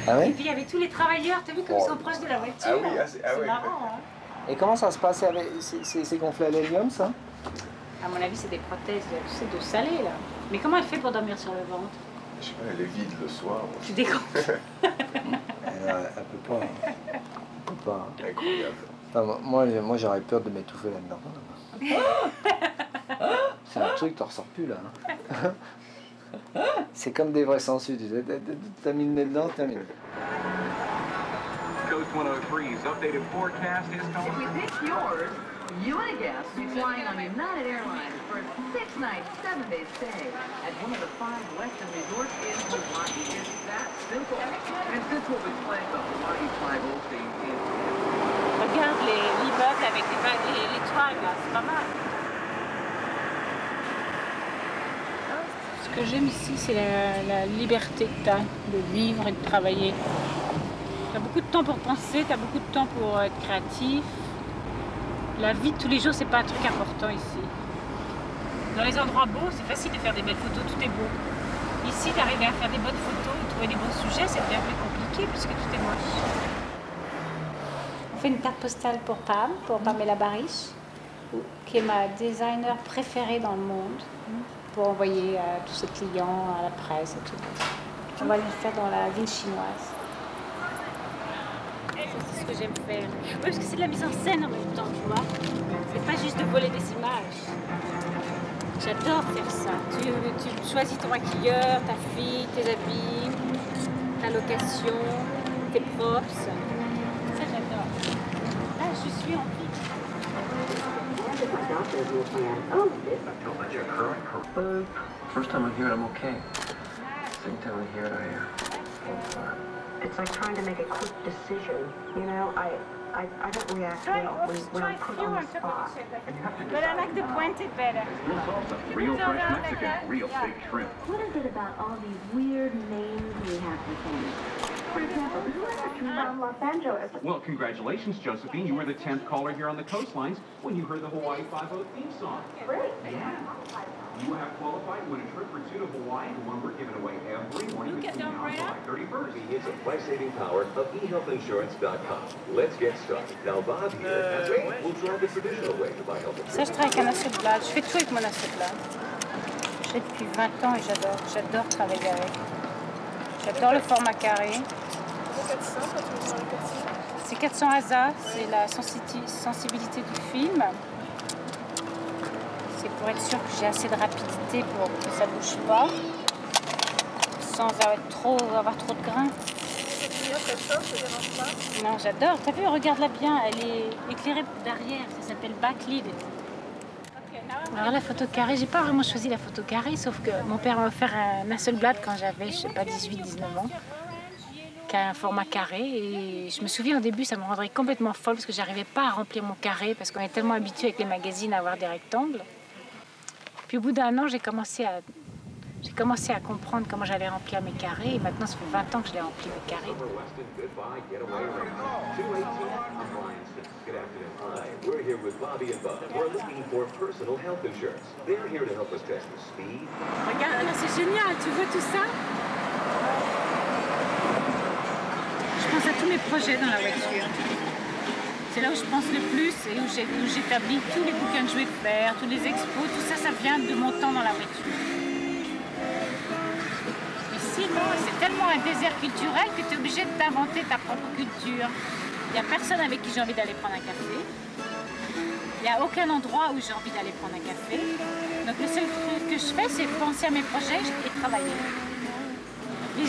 Ah oui? Et puis il y avait tous les travailleurs, t'as vu comme ils sont proches de la voiture? Ah oui, c'est marrant, hein? Et comment ça se passe avec... C'est gonflé à l'hélium, ça? À mon avis, c'est des prothèses, tu sais, d'eau salée, là. Mais comment elle fait pour dormir sur le ventre? Je sais pas, elle est vide le soir. Tu décomptes. Elle peut pas. Elle peut pas. Incroyable. Enfin, moi j'aurais peur de m'étouffer là-dedans. C'est un truc, t'en ressors plus là. C'est comme des vrais sangsues, tu sais. T'as mis le nez dedans, terminé. Coast 103's updated forecast is coming. If we pick yours, you and a guest will be flying on United Airlines for a 6-night, 7-day stay at one of the 5 western resorts in Hawaii. It's that simple. And since we'll be playing the Hawaii 5-0 theme in... Regarde l'immeuble avec les toits, là, c'est pas mal. Ce que j'aime ici, c'est la liberté que tu as de vivre et de travailler. Tu as beaucoup de temps pour penser, tu as beaucoup de temps pour être créatif. La vie de tous les jours, c'est pas un truc important ici. Dans les endroits beaux, c'est facile de faire des belles photos, tout est beau. Ici, d'arriver à faire des bonnes photos, de trouver des bons sujets, c'est bien plus compliqué puisque tout est moche. On fait une carte postale pour Pam, pour Pamela Barrish, qui est ma designer préférée dans le monde, pour envoyer à tous ses clients, à la presse et tout. On va le faire dans la ville chinoise. C'est ce que j'aime faire. Oui, parce que c'est de la mise en scène en même temps, tu vois. C'est pas juste de voler des images. J'adore faire ça. Tu choisis ton maquilleur, ta fille, tes habits, ta location, tes props. Ça, j'adore. Là, je suis en vie. First time I hear it, I'm okay. Second time I hear it, I fall apart. It's like trying to make a quick decision. You know, I don't react well when I'm put on the spot. But I like the pointed better. Real salsa, real fresh Mexican, real steak shrimp. What is it about all these weird names we have for things? For example, who is it from Los Angeles? Well, congratulations, Josephine. You were the 10th caller here on the coastlines when you heard the Hawaii 5-0 theme song. Really? Yeah. You have qualified to win a trip for 2 to Hawaii, the one we're giving away every morning between now and July 31st. It's a life-saving power of eHealthInsurance.com. Let's get started. Now, Bob here, we'll try the traditional way to buy health insurance. Ça, je travaille avec un Hasselblad. Je fais tout avec mon Hasselblad. Je fais depuis 20 ans et j'adore. J'adore travailler avec. J'adore le format carré. C'est 400 ASA, c'est la sensibilité du film. C'est pour être sûr que j'ai assez de rapidité pour que ça ne bouge pas, sans avoir trop de grains. Non, j'adore. T'as vu, regarde-la bien, elle est éclairée derrière, ça s'appelle backlit. Alors la photo carrée, j'ai pas vraiment choisi la photo carrée, sauf que mon père m'a offert un Hasselblad quand j'avais, je sais pas, 18-19 ans, qui a un format carré. Et je me souviens au début, ça me rendrait complètement folle parce que j'arrivais pas à remplir mon carré parce qu'on est tellement habitué avec les magazines à avoir des rectangles. Puis au bout d'un an, j'ai commencé à comprendre comment j'allais remplir mes carrés. Et maintenant, ça fait 20 ans que je l'ai rempli mes carrés. We're here with Bobby and Bob. We're looking for personal health insurance. They're here to help us test the speed. Regarde, là, c'est génial. Tu vois tout ça? Je pense à tous mes projets dans la voiture. C'est là où je pense le plus et où j'établis tous les bouquins que je vais faire, tous les expos, tout ça, ça vient de mon temps dans la voiture. Ici, non, c'est tellement un désert culturel que tu es obligé de t'inventer ta propre culture. Il n'y a personne avec qui j'ai envie d'aller prendre un café. Il n'y a aucun endroit où j'ai envie d'aller prendre un café. Donc le seul truc que je fais, c'est penser à mes projets et travailler. Les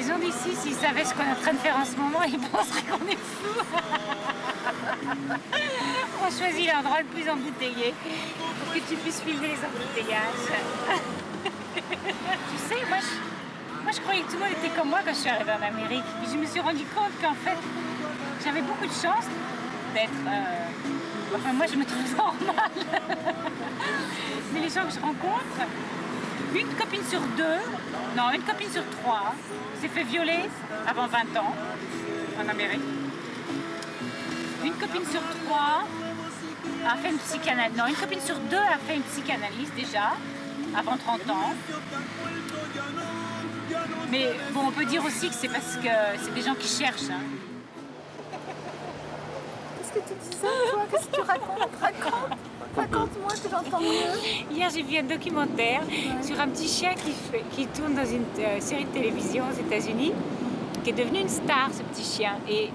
gens d'ici, s'ils savaient ce qu'on est en train de faire en ce moment, ils penseraient qu'on est fous. On choisit l'endroit le plus embouteillé pour que tu puisses filmer les embouteillages. Tu sais, moi je croyais que tout le monde était comme moi quand je suis arrivée en Amérique. Puis je me suis rendu compte qu'en fait, j'avais beaucoup de chance d'être... Enfin, moi je me trouve normale. Mais les gens que je rencontre, une copine sur 3 s'est fait violer avant 20 ans en Amérique. Une copine sur 3 a fait une psychanalyse. Non, une copine sur 2 a fait une psychanalyse déjà. avant 30 ans. Mais bon, on peut dire aussi que c'est parce que c'est des gens qui cherchent. Hein. Qu'est-ce que tu disais, toi? Qu'est-ce que tu racontes? Raconte-moi que j'entends mieux. Hier, j'ai vu un documentaire sur un petit chien qui tourne dans une série de télévision aux États-Unis, qui est devenu une star, ce petit chien. Et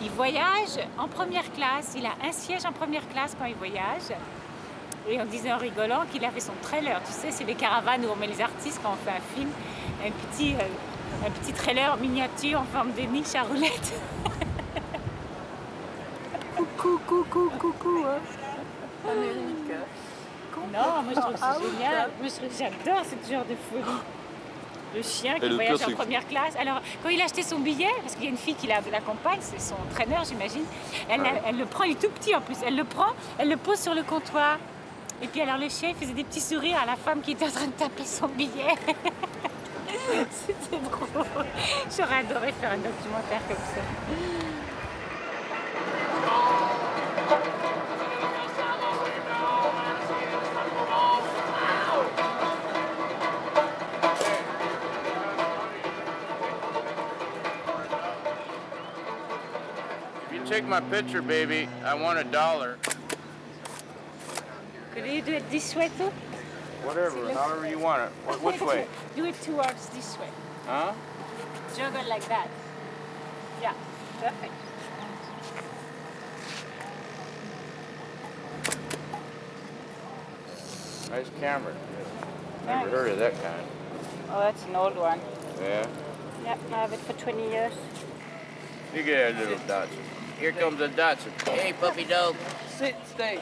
il voyage en première classe. Il a un siège en première classe quand il voyage. Et on disait en rigolant qu'il avait son trailer. Tu sais, c'est les caravanes où on met les artistes quand on fait un film. Un petit trailer miniature en forme de niche à roulettes. Coucou, hein. Amérique. Non, moi je trouve que c'est génial. Moi je trouve que j'adore ce genre de folie. Le chien qui voyage en première classe. Alors, quand il a acheté son billet, parce qu'il y a une fille qui l'accompagne, c'est son traîneur, j'imagine, elle le prend, il est tout petit en plus, elle le prend, elle le pose sur le comptoir. Et puis alors le chien, il faisait des petits sourires à la femme qui était en train de taper son billet. C'était drôle. J'aurais adoré faire un documentaire comme ça. Take my picture, baby. I want $1. Could you do it this way too? Whatever, however you want it. Which way? Do it towards this way. Huh? Juggle like that. Yeah, perfect. Nice camera. Never Nice. heard of that kind. Oh, that's an old one. Yeah? Yep, I have it for 20 years. You get a little Dotson. Here comes a Dotson. Hey, puppy dog. Sit, stay.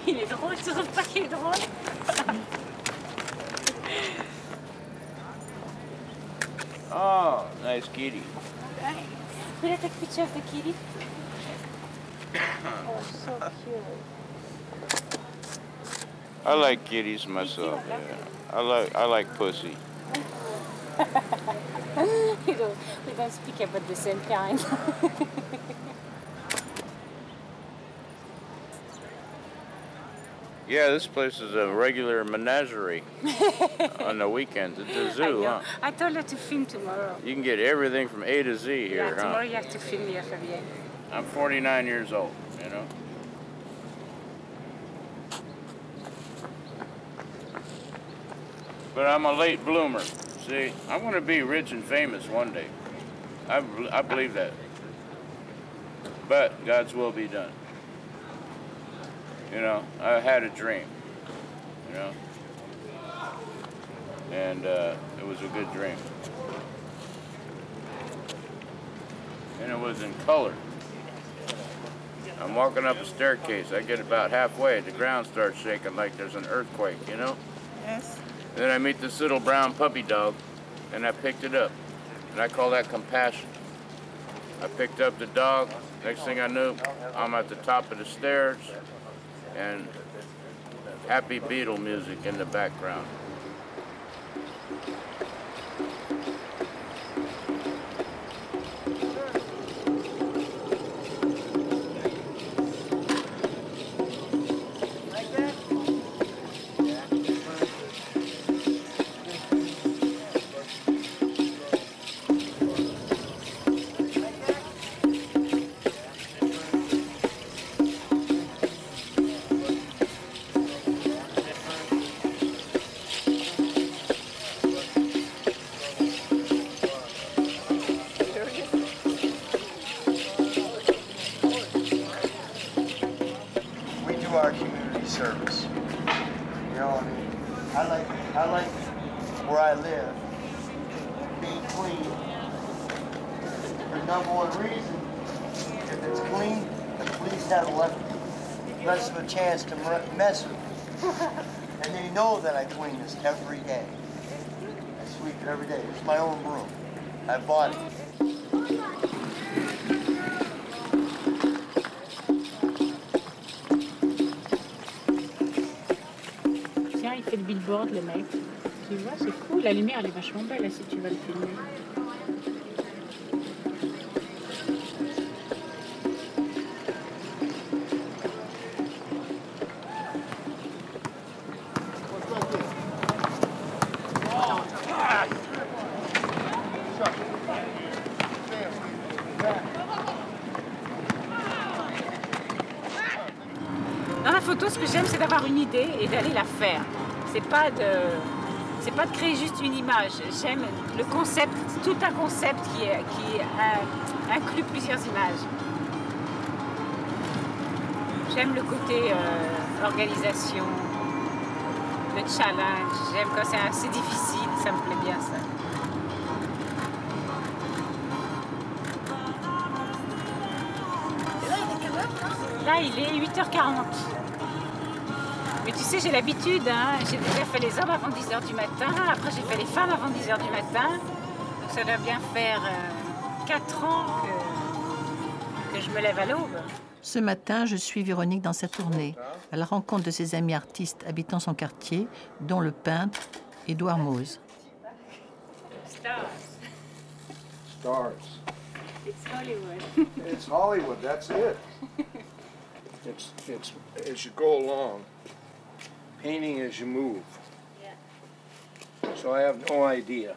Il est drôle, tu trouves pas qu'il est drôle? Oh, nice kitty. Nice. Could I take a picture of the kitty? Oh, so cute. I like kitties myself. Yeah. I like pussy. we don't speak about the same kind. Yeah, this place is a regular menagerie on the weekends at the zoo, huh? I told her to film tomorrow. You can get everything from A to Z here, Yeah, tomorrow huh? you have to film here, Fabien. I'm 49 years old, you know? But I'm a late bloomer. See, I'm going to be rich and famous one day. I believe that. But God's will be done. You know, I had a dream, you know? And it was a good dream. And it was in color. I'm walking up a staircase. I get about halfway. The ground starts shaking like there's an earthquake, you know? Yes. And then I meet this little brown puppy dog, and I picked it up. And I call that compassion. I picked up the dog. Next thing I knew, I'm at the top of the stairs, and happy Beatle music in the background. Our community service. You know, I mean, I like where I live being clean. For number one reason, if it's clean, the police have less of a chance to mess with it. And they know that I clean this every day. I sweep it every day. It's my own broom. I bought it. Il fait le billboard, le mec. Tu vois, c'est cool. La lumière, elle est vachement belle, là, si tu vas le filmer. Dans la photo, ce que j'aime, c'est d'avoir une idée et d'aller la faire. C'est pas de créer juste une image. J'aime le concept, tout un concept qui inclut plusieurs images. J'aime le côté organisation, le challenge. J'aime quand c'est assez difficile, ça me plaît bien ça. Là, il est 8h40. Mais tu sais, j'ai l'habitude, hein, j'ai déjà fait les hommes avant 10h du matin, après j'ai fait les femmes avant 10h du matin. Donc ça doit bien faire 4 ans que je me lève à l'aube. Ce matin, je suis Véronique dans sa tournée, à la rencontre de ses amis artistes habitant son quartier, dont le peintre Édouard Mose. Stars. Stars. It's Hollywood. It's Hollywood, that's it. It's as you go along, painting as you move. Yeah. So I have no idea.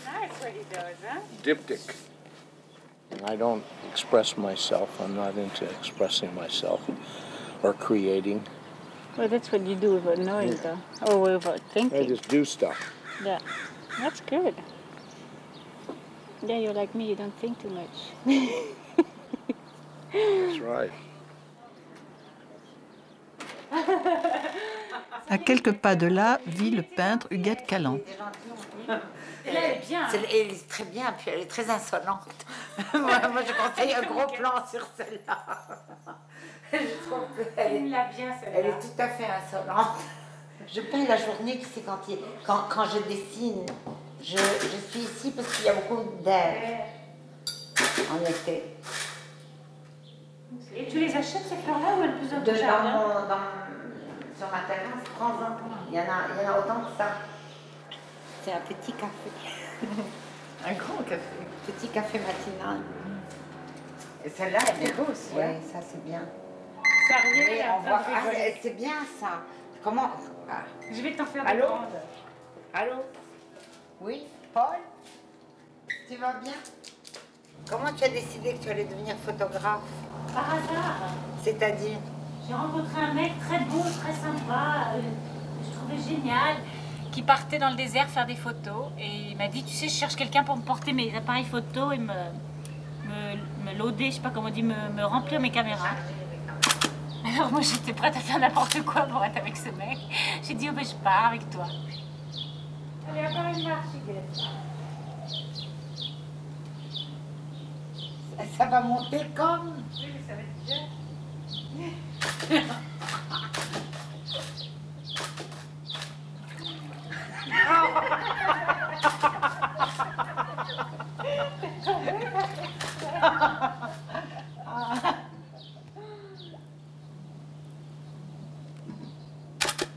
Nice what he does, huh? Diptych. I don't express myself. I'm not into expressing myself or creating. Well, that's what you do without knowing, though. Or without thinking. I just do stuff. Yeah, that's good. Yeah, you're like me, you don't think too much. That's right. À quelques pas de là vit le peintre Huguette Callan. Elle est bien. Elle est très bien, puis elle est très insolente. moi, je conseille un gros plan sur celle-là. Je trouve qu'elle elle est tout à fait insolente. Je peins la journée, tu sais, quand je dessine. Je suis ici parce qu'il y a beaucoup d'air en été. Et tu les achètes ces fleurs-là ou elles poussent dans ton jardin? Sur ma terrasse, prends-en. Il y en a autant que ça. C'est un petit café. Un grand café. Petit café matinal. Et celle-là, elle est beau aussi. Oui, ça c'est bien. Ça revient, c'est bien ça. Comment Je vais t'en faire des grandes. Allô? Oui, Paul? Tu vas bien? Comment tu as décidé que tu allais devenir photographe? Par hasard. C'est-à-dire? J'ai rencontré un mec très beau, très sympa, je trouvais génial, qui partait dans le désert faire des photos. Et il m'a dit, tu sais, je cherche quelqu'un pour me porter mes appareils photo et me loader, je sais pas comment on dit, me remplir mes caméras. Alors moi, j'étais prête à faire n'importe quoi pour être avec ce mec. J'ai dit, oh ben je pars avec toi. Allez, encore une marche, Huguette. Ça va monter comme? Oui, mais ça va être dur.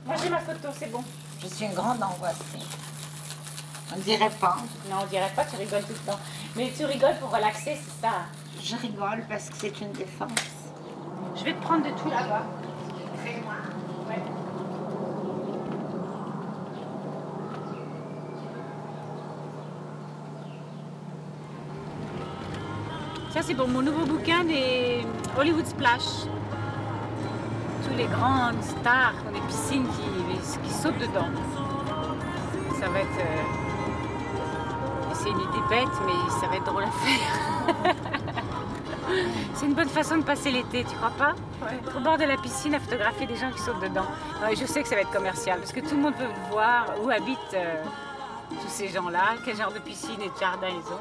Moi j'ai ma photo, c'est bon. Je suis une grande angoissée. On ne dirait pas. Non, on dirait pas, tu rigoles tout le temps. Mais tu rigoles pour relaxer, c'est ça. Je rigole parce que c'est une défense. Je vais te prendre de tout là-bas. Fais-moi. Ouais. Ça c'est pour mon nouveau bouquin des Hollywood Splash. Tous les grandes stars ont des piscines qui sautent dedans. Ça va être... c'est une idée bête, mais ça va être drôle à faire. C'est une bonne façon de passer l'été, tu crois pas? Ouais. Au bord de la piscine à photographier des gens qui sautent dedans. Ouais, je sais que ça va être commercial, parce que tout le monde veut voir où habitent tous ces gens-là, quel genre de piscine et de jardin ils ont.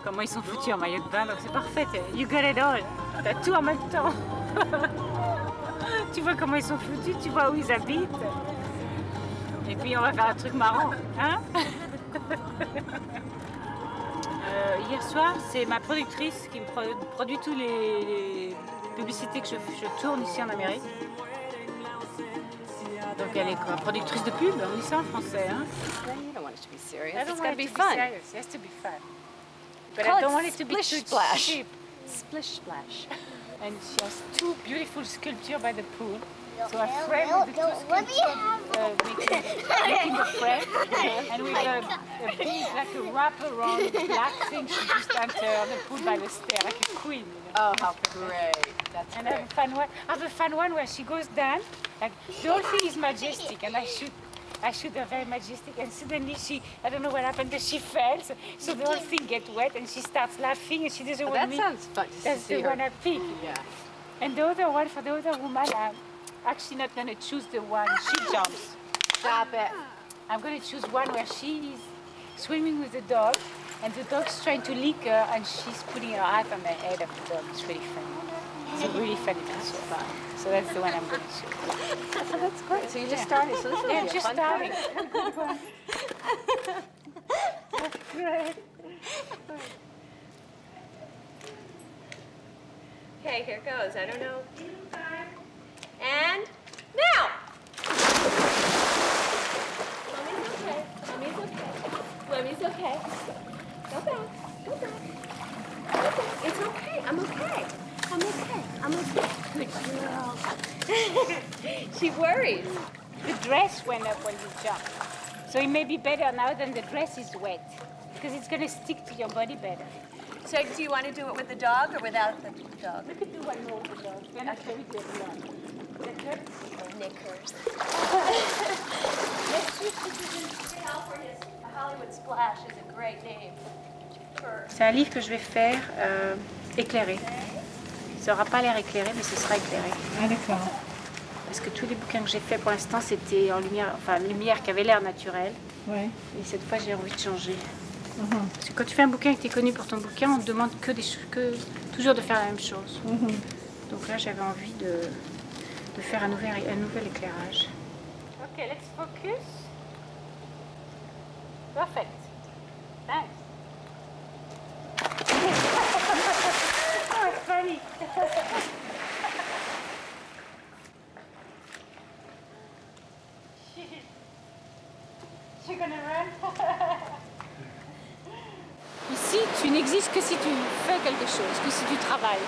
Comment ils sont foutus en maillot de bain, donc c'est parfait. You got it all. T'as tout en même temps. Tu vois comment ils sont foutus, tu vois où ils habitent. Et puis on va faire un truc marrant, hein? Hier soir, c'est ma productrice qui me produit tous les publicités que je tourne ici en Amérique. Donc elle est quoi, productrice de pub, on dit ça en français, hein? You don't want it to be serious. I don't It's want got to it be fun. Serious. It has to be fun. But Call I don't it want it to be Splish too Splash. cheap. Splish Splash. And she has two beautiful sculptures by the pool. So a frame with the two skins, making the frame, and with a big, like a wrap-around black thing she just entered and put by the stair, like a queen. You know? Oh, how great. That's and great. I have a fun one where she goes down, like the whole thing is majestic, and I shoot her very majestic, and suddenly I don't know what happened, but she fell, so the whole thing gets wet, and she starts laughing, and she doesn't want me. That sounds fun to That's see the her. one I pick. Yeah. And the other one, for the other woman, I'm actually not going to choose the one she jumps. Stop it. I'm going to choose one where she's swimming with the dog, and the dog's trying to lick her, and she's putting her hat on the head of the dog. It's really funny. It's a really funny picture. So that's the one I'm going to choose. That's great. So you just started. So this will be a just fun starting. time. That's great. Okay, here goes. I don't know. And now! Mommy's okay. Mommy's okay. Mommy's okay. Go back. Go back. Go back. It's okay. I'm okay. I'm okay. I'm okay. Good girl. She worries. The dress went up when you jumped. So it may be better now than the dress is wet, because it's going to stick to your body better. So do you want to do it with the dog or without the dog? We could do one more with the dog. Then after we do it alone. Knickers? Oh, knickers. California's Hollywood Splash is a great name. C'est un livre que je vais faire éclairé. Ça n'aura pas l'air éclairé, mais ce sera éclairé. Ah d'accord. Parce que tous les bouquins que j'ai faits pour l'instant, c'était en lumière, enfin lumière qui avait l'air naturelle. Ouais. Et cette fois, j'ai envie de changer. Parce que quand tu fais un bouquin et que tu es connu pour ton bouquin, on te demande toujours de faire la même chose. Donc là, j'avais envie de faire un nouvel éclairage. Ok, let's focus. Perfect. Thanks. Oh, it's funny. She's gonna run. Ici, tu n'existes que si tu fais quelque chose, que si tu travailles.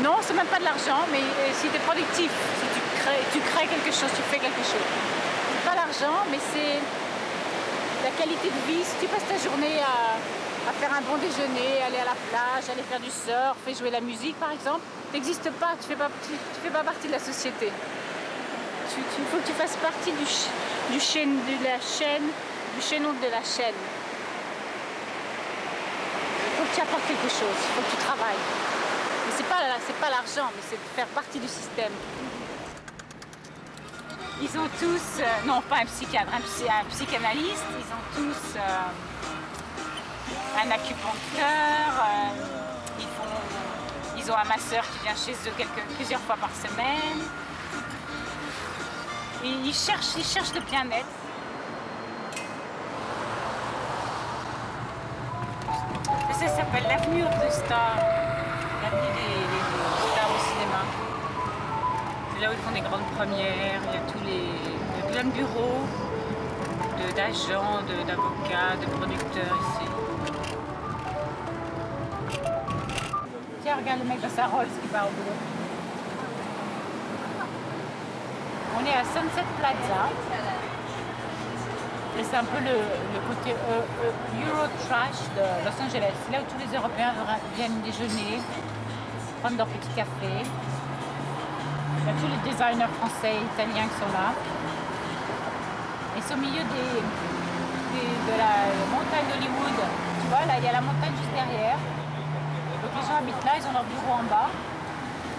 Non, c'est même pas de l'argent, mais si tu es productif, si tu crées quelque chose, tu fais quelque chose. C'est pas l'argent, mais c'est la qualité de vie. Si tu passes ta journée à faire un bon déjeuner, aller à la plage, aller faire du surf, et jouer la musique par exemple, tu n'existes pas, tu fais pas partie de la société. Il faut que tu fasses partie du chaînon de la chaîne. Il faut que tu apportes quelque chose, il faut que tu travailles. Mais c'est pas l'argent, mais c'est de faire partie du système. Ils ont tous, non pas un psychiatre, un psychanalyste, ils ont tous un acupuncteur, ils ont un masseur qui vient chez eux plusieurs fois par semaine. Et ils cherchent le bien-être. Ça s'appelle l'avenue of the Stars, l'avenue des stars au cinéma. C'est là où ils font des grandes premières, il y a plein de bureaux, d'agents, d'avocats, de producteurs ici. Tiens, regarde le mec dans sa Rolls qui part au boulot. On est à Sunset Plaza. Et c'est un peu le côté Euro Trash de Los Angeles. C'est là où tous les Européens viennent déjeuner, prendre leur petit café. Il y a tous les designers français et italiens qui sont là. Et c'est au milieu de la montagne d'Hollywood. Tu vois, là, il y a la montagne juste derrière. Donc les gens habitent là, ils ont leur bureau en bas.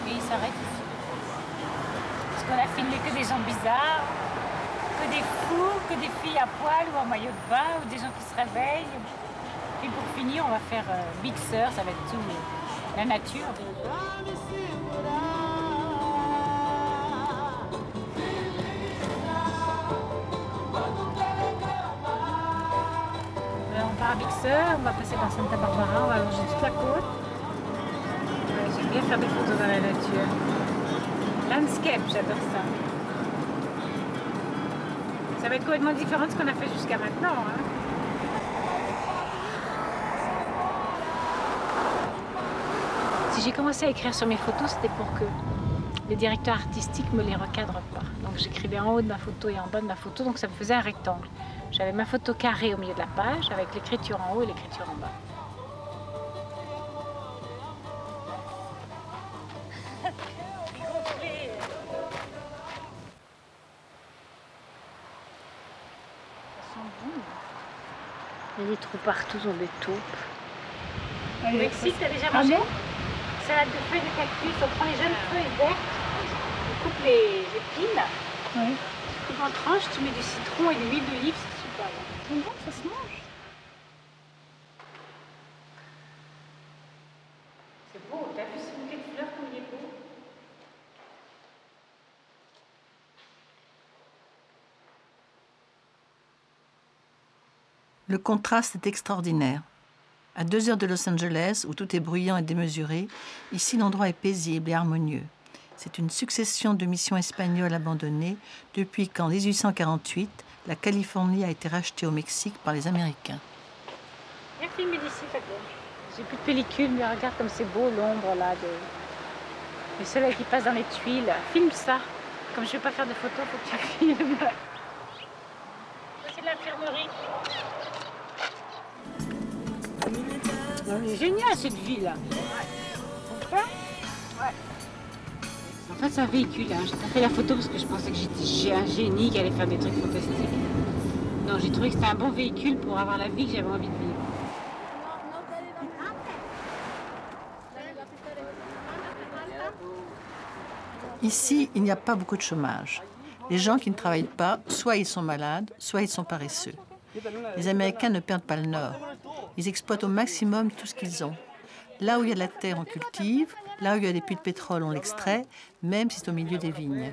Et ils s'arrêtent ici. Parce qu'on a filmé que des gens bizarres. Que des fous, que des filles à poil ou en maillot de bain, ou des gens qui se réveillent. Et pour finir, on va faire Big Sur, ça va être tout, la nature. Alors, on part à Big Sur, on va passer par Santa Barbara, on va longer toute la côte. J'aime bien faire des photos dans la nature. Landscape, j'adore ça. Ça va être complètement différent de ce qu'on a fait jusqu'à maintenant. Hein. Si j'ai commencé à écrire sur mes photos, c'était pour que les directeurs artistiques me les recadrent pas. Donc j'écrivais en haut de ma photo et en bas de ma photo, donc ça me faisait un rectangle. J'avais ma photo carrée au milieu de la page, avec l'écriture en haut et l'écriture en bas. Il y a des trous partout dans des taupes. Au Mexique, tu as déjà mangé? Salade de feuilles de cactus, on prend les jeunes feuilles vertes, on coupe les épines, oui. Tu coupes en tranches, tu mets du citron et de l'huile d'olive, c'est super bon. C'est bon, ça se mange. C'est beau, t'as vu ce bouquet de fleurs comme il est beau? Le contraste est extraordinaire. À 2 heures de Los Angeles, où tout est bruyant et démesuré, ici l'endroit est paisible et harmonieux. C'est une succession de missions espagnoles abandonnées depuis qu'en 1848, la Californie a été rachetée au Mexique par les Américains. Viens filmer d'ici, Fabienne. J'ai plus de pellicule, mais regarde comme c'est beau l'ombre là, le soleil qui passe dans les tuiles. Filme ça. Comme je ne vais pas faire de photos, faut que tu filmes. C'est l'infirmerie. C'est génial cette ville-là. Ouais. En fait, c'est un véhicule. Hein. J'ai pas fait la photo parce que je pensais que j'étais un génie qui allait faire des trucs fantastiques. Non, j'ai trouvé que c'était un bon véhicule pour avoir la vie que j'avais envie de vivre. Ici, il n'y a pas beaucoup de chômage. Les gens qui ne travaillent pas, soit ils sont malades, soit ils sont paresseux. Les Américains ne perdent pas le nord. Ils exploitent au maximum tout ce qu'ils ont. Là où il y a de la terre, on cultive. Là où il y a des puits de pétrole, on l'extrait, même si c'est au milieu des vignes.